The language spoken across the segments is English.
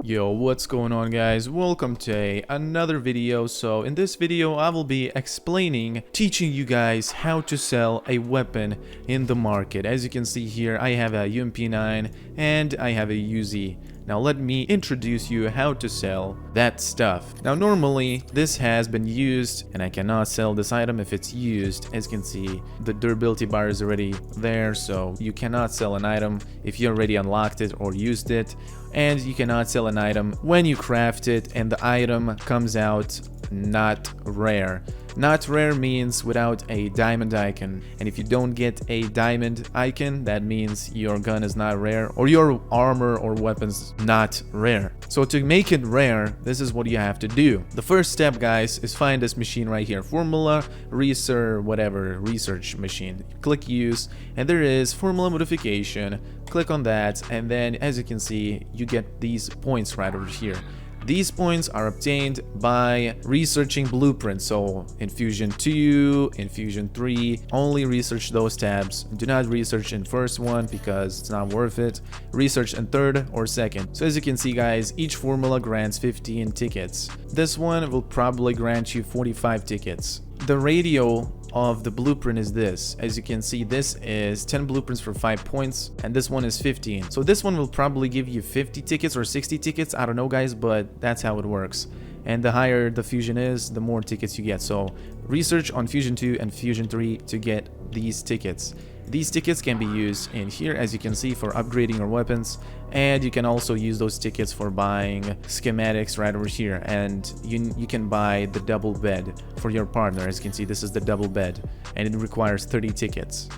Yo, what's going on, guys? Welcome to another video. So in this video I will be teaching you guys how to sell a weapon in the market. As you can see here, I have a UMP9 and I have a UZ. Now let me introduce you how to sell that stuff. Now normally this has been used and I cannot sell this item if it's used. As you can see, the durability bar is already there, so you cannot sell an item if you already unlocked it or used it. And you cannot sell an item when you craft it and the item comes out not rare. Not rare means without a diamond icon, and if you don't get a diamond icon, that means your gun is not rare or your armor or weapons not rare. So to make it rare, this is what you have to do. The first step, guys, is find this machine right here, formula research machine. Click use and there is formula modification. Click on that and then, as you can see, you get these points right over here. These points are obtained by researching blueprints. So in Fusion 2, in Fusion 3, only research those tabs. Do not research in first one because it's not worth it. Research in third or second. So as you can see, guys, each formula grants 15 tickets. This one will probably grant you 45 tickets. The ratio of the blueprint is this. As you can see, this is 10 blueprints for 5 points and this one is 15. So this one will probably give you 50 tickets or 60 tickets. I don't know, guys, but that's how it works. And the higher the fusion is, the more tickets you get. So research on Fusion 2 and Fusion 3 to get these tickets. These tickets can be used in here, as you can see, for upgrading your weapons, and you can also use those tickets for buying schematics right over here. And you can buy the double bed for your partner. As you can see, this is the double bed and it requires 30 tickets.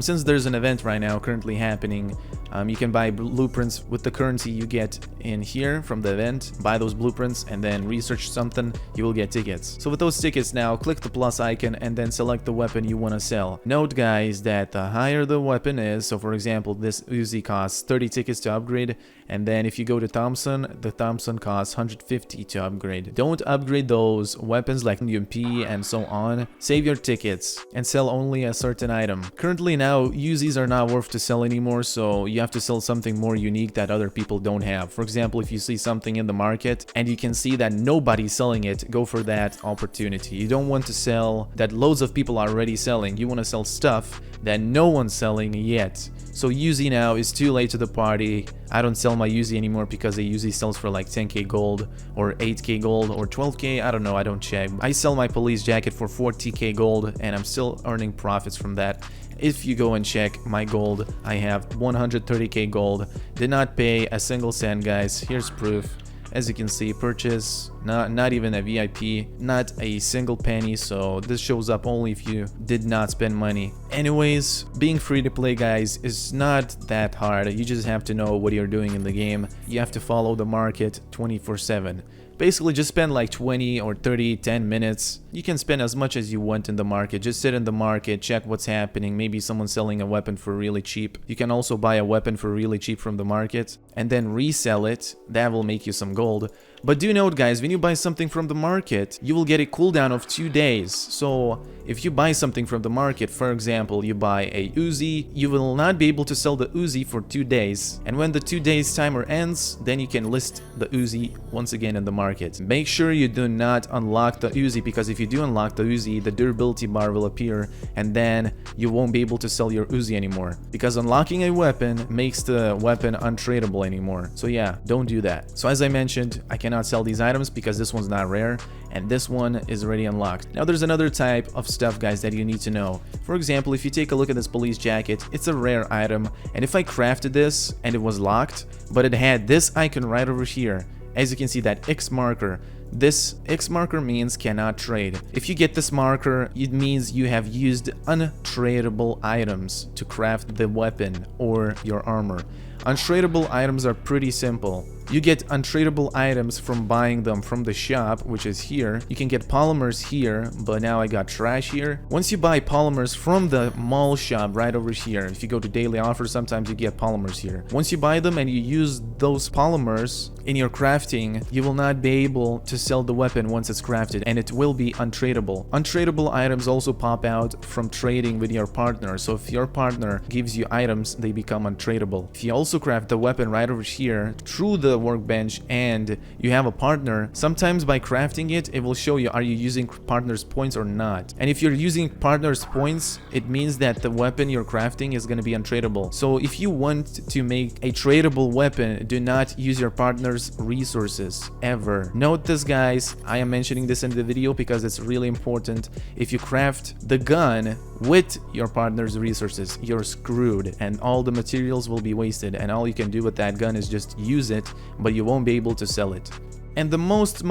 Since there's an event right now currently happening, you can buy blueprints with the currency you get in here from the event. Buy those blueprints and then research something, you will get tickets. So with those tickets now, click the plus icon and then select the weapon you want to sell. Note, guys, that the higher the weapon is, so for example, this Uzi costs 30 tickets to upgrade, and then if you go to Thompson, the Thompson costs 150 to upgrade. Don't upgrade those weapons like UMP and so on. Save your tickets and sell only a certain item. Currently now, Uzis are not worth to sell anymore, so you have to sell something more unique that other people don't have. For example, if you see something in the market and you can see that nobody's selling it, go for that opportunity. You don't want to sell that loads of people are already selling. You want to sell stuff that no one's selling yet. So Uzi now is too late to the party. I don't sell my Uzi anymore because a Uzi sells for like 10k gold or 8k gold or 12k. I don't know, I don't check. I sell my police jacket for 40k gold and I'm still earning profits from that. If you go and check my gold, I have 130k gold. Did not pay a single cent, guys. Here's proof. As you can see, purchase, not even a VIP, not a single penny, so this shows up only if you did not spend money. Anyways, being free to play, guys, is not that hard. You just have to know what you're doing in the game. You have to follow the market 24/7. Basically, just spend like 20 or 30, 10 minutes. You can spend as much as you want in the market. Just sit in the market, check what's happening. Maybe someone's selling a weapon for really cheap. You can also buy a weapon for really cheap from the market and then resell it. That will make you some gold. But do note, guys, when you buy something from the market, you will get a cooldown of 2 days. So if you buy something from the market, for example, you buy a Uzi, you will not be able to sell the Uzi for 2 days. And when the 2 days timer ends, then you can list the Uzi once again in the market. Make sure you do not unlock the Uzi, because if you do unlock the Uzi, the durability bar will appear and then you won't be able to sell your Uzi anymore. Because unlocking a weapon makes the weapon untradable anymore. So yeah, don't do that. So as I mentioned, I cannot sell these items because this one's not rare and this one is already unlocked. Now there's another type of stuff, guys, that you need to know. For example, if you take a look at this police jacket, it's a rare item, and if I crafted this and it was locked, but it had this icon right over here, as you can see, that X marker. This X marker means cannot trade. If you get this marker, it means you have used untradable items to craft the weapon or your armor. Untradable items are pretty simple. You get untradable items from buying them from the shop, which is here. You can get polymers here, but now I got trash here. Once you buy polymers from the mall shop right over here, if you go to daily offer, sometimes you get polymers here. Once you buy them and you use those polymers in your crafting, you will not be able to sell the weapon once it's crafted, and it will be untradable. Untradable items also pop out from trading with your partner, so if your partner gives you items, they become untradable. If you also craft the weapon right over here through the workbench and you have a partner, sometimes by crafting it, it will show you are you using partner's points or not. And if you're using partner's points, it means that the weapon you're crafting is going to be untradable. So if you want to make a tradable weapon, do not use your partner's resources ever. Note this, guys. I am mentioning this in the video because it's really important. If you craft the gun with your partner's resources, you're screwed and all the materials will be wasted, and all you can do with that gun is just use it, but you won't be able to sell it. And the most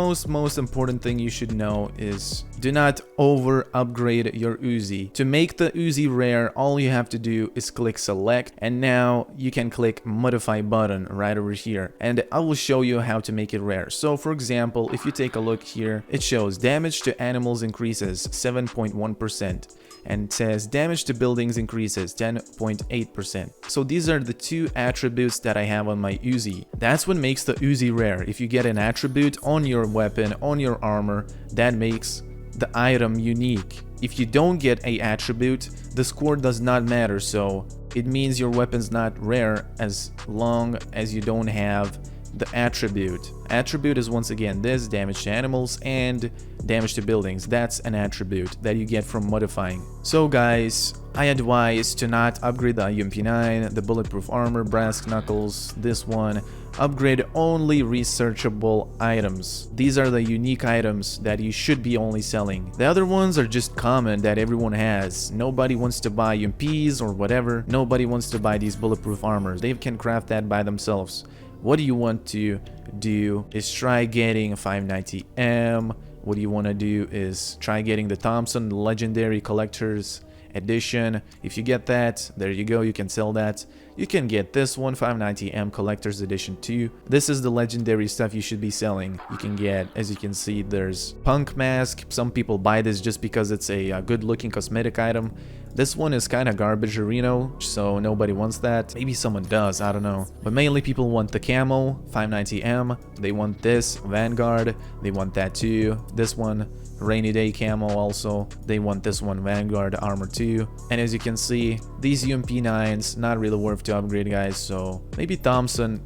important thing you should know is do not over upgrade your Uzi. To make the Uzi rare, all you have to do is click select, and now you can click modify button right over here, and I will show you how to make it rare. So for example, if you take a look here, it shows damage to animals increases 7.1%. and it says damage to buildings increases 10.8%. So these are the two attributes that I have on my Uzi. That's what makes the Uzi rare. If you get an attribute on your weapon, on your armor, that makes the item unique. If you don't get a attribute, the score does not matter, so it means your weapon's not rare as long as you don't have the attribute. Attribute is once again this, damage to animals and damage to buildings. That's an attribute that you get from modifying. So guys, I advise to not upgrade the UMP9, the bulletproof armor, brass knuckles, this one. Upgrade only researchable items. These are the unique items that you should be only selling. The other ones are just common that everyone has. Nobody wants to buy UMPs or whatever. Nobody wants to buy these bulletproof armors. They can craft that by themselves. What you want to do is try getting a 590M. What you want to do is try getting the Thompson Legendary Collector's Edition. If you get that, there you go, you can sell that. You can get this one, 590M Collector's Edition 2. This is the legendary stuff you should be selling. You can get, as you can see, there's Punk Mask. Some people buy this just because it's a good looking cosmetic item. This one is kind of garbage Reno, so nobody wants that. Maybe someone does, I don't know. But mainly people want the camo, 590M. They want this, Vanguard. They want that too. This one, Rainy Day camo also. They want this one, Vanguard Armor 2. And as you can see, these UMP9s, not really worth to upgrade, guys. So maybe Thompson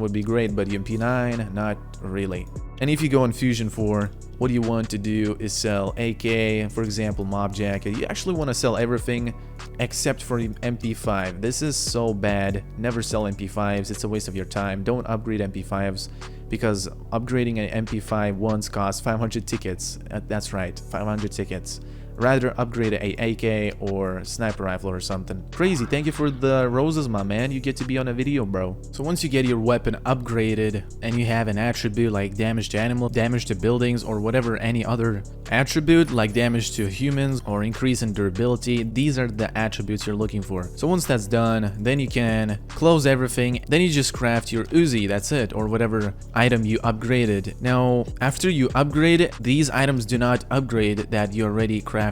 would be great, but UMP9, not really. And if you go on Fusion 4, what you want to do is sell AK, for example, Mob Jacket. You actually want to sell everything except for MP5. This is so bad. Never sell MP5s. It's a waste of your time. Don't upgrade MP5s because upgrading an MP5 once costs 500 tickets. That's right, 500 tickets. Rather upgrade a AK or sniper rifle or something. Crazy, thank you for the roses, my man. You get to be on a video, bro. So once you get your weapon upgraded and you have an attribute like damage to animal, damage to buildings, or whatever any other attribute like damage to humans or increase in durability, these are the attributes you're looking for. So once that's done, then you can close everything. Then you just craft your Uzi, that's it, or whatever item you upgraded. Now, after you upgrade, these items do not upgrade that you already crafted.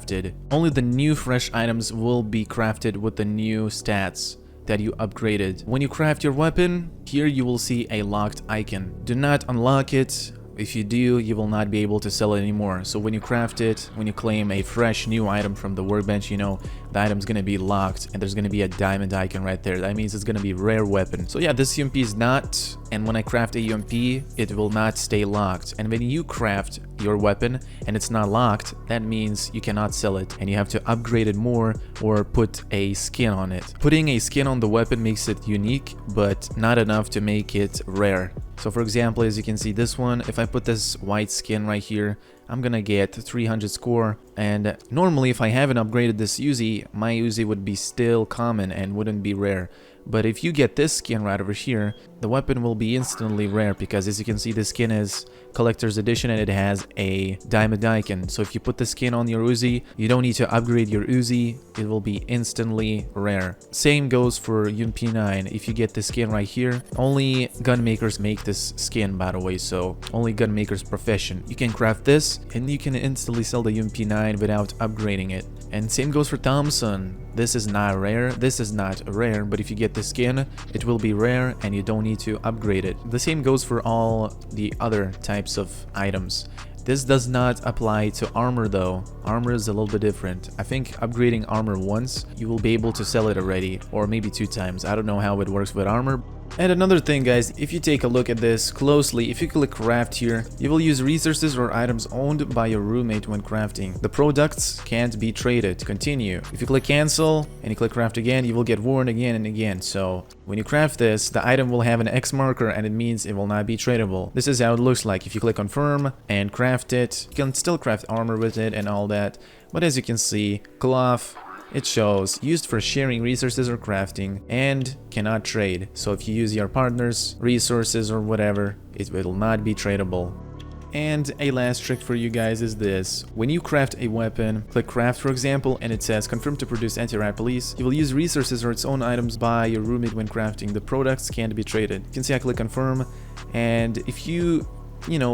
Only the new fresh items will be crafted with the new stats that you upgraded. When you craft your weapon, here you will see a locked icon. Do not unlock it. If you do, you will not be able to sell it anymore. So when you craft it, when you claim a fresh new item from the workbench, you know the item's gonna be locked and there's gonna be a diamond icon right there. That means it's gonna be rare weapon. So yeah, this UMP is not, and when I craft a UMP, it will not stay locked. And when you craft your weapon and it's not locked, that means you cannot sell it and you have to upgrade it more or put a skin on it. Putting a skin on the weapon makes it unique, but not enough to make it rare. So for example, as you can see this one, if I put this white skin right here, I'm gonna get 300 score, and normally if I haven't upgraded this Uzi, my Uzi would be still common and wouldn't be rare. But if you get this skin right over here, the weapon will be instantly rare because as you can see, the skin is collector's edition and it has a diamond icon. So if you put the skin on your Uzi, you don't need to upgrade your Uzi, it will be instantly rare. Same goes for UMP9. If you get the skin right here, only gun makers make this skin, by the way, so only gun makers profession. You can craft this and you can instantly sell the UMP9 without upgrading it. And same goes for Thompson. This is not rare, this is not rare, but if you get the skin, it will be rare and you don't need to upgrade it. The same goes for all the other types of items. This does not apply to armor though. Armor is a little bit different. I think upgrading armor once, you will be able to sell it already, or maybe 2 times. I don't know how it works with armor. And another thing, guys, if you take a look at this closely, if you click craft here, you will use resources or items owned by your roommate when crafting. The products can't be traded. Continue. If you click cancel and you click craft again, you will get warned again and again. So when you craft this, the item will have an X marker and it means it will not be tradable. This is how it looks like. If you click confirm and craft it, you can still craft armor with it and all that. But as you can see, cloth, it shows used for sharing resources or crafting and cannot trade. So if you use your partner's resources or whatever, it will not be tradable. And a last trick for you guys is this. When you craft a weapon, click craft for example, and it says confirm to produce anti-riot police. You will use resources or its own items by your roommate when crafting. The products can't be traded. You can see I click confirm, and if you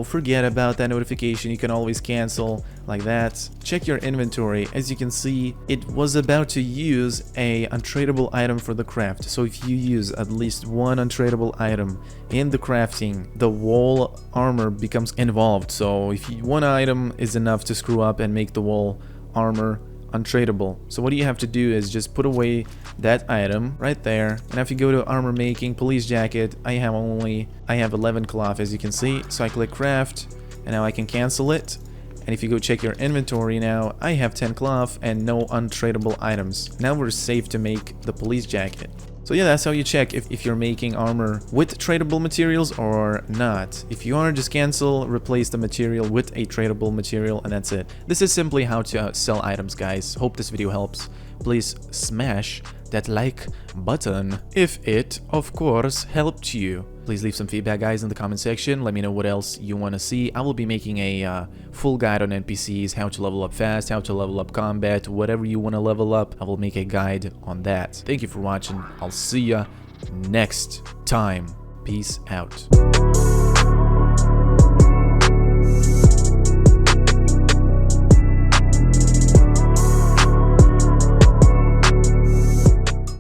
forget about that notification, you can always cancel like that. Check your inventory. As you can see, it was about to use a untradable item for the craft. So if you use at least one untradable item in the crafting, the wall armor becomes involved. So if one item is enough to screw up and make the wall armor untradable. So what you have to do is just put away that item right there, and if you go to armor making, police jacket, I have 11 cloth, as you can see. So I click craft and now I can cancel it, and if you go check your inventory now, I have 10 cloth and no untradable items. Now we're safe to make the police jacket. So yeah, that's how you check if you're making armor with tradable materials or not. If you are, just cancel, replace the material with a tradable material, and that's it. This is simply how to sell items, guys. Hope this video helps. Please smash that like button if it, of course, helped you. Please leave some feedback, guys, in the comment section. Let me know what else you want to see. I will be making a full guide on NPCs, how to level up fast, how to level up combat, whatever you want to level up. I will make a guide on that. Thank you for watching. I'll see ya next time. Peace out.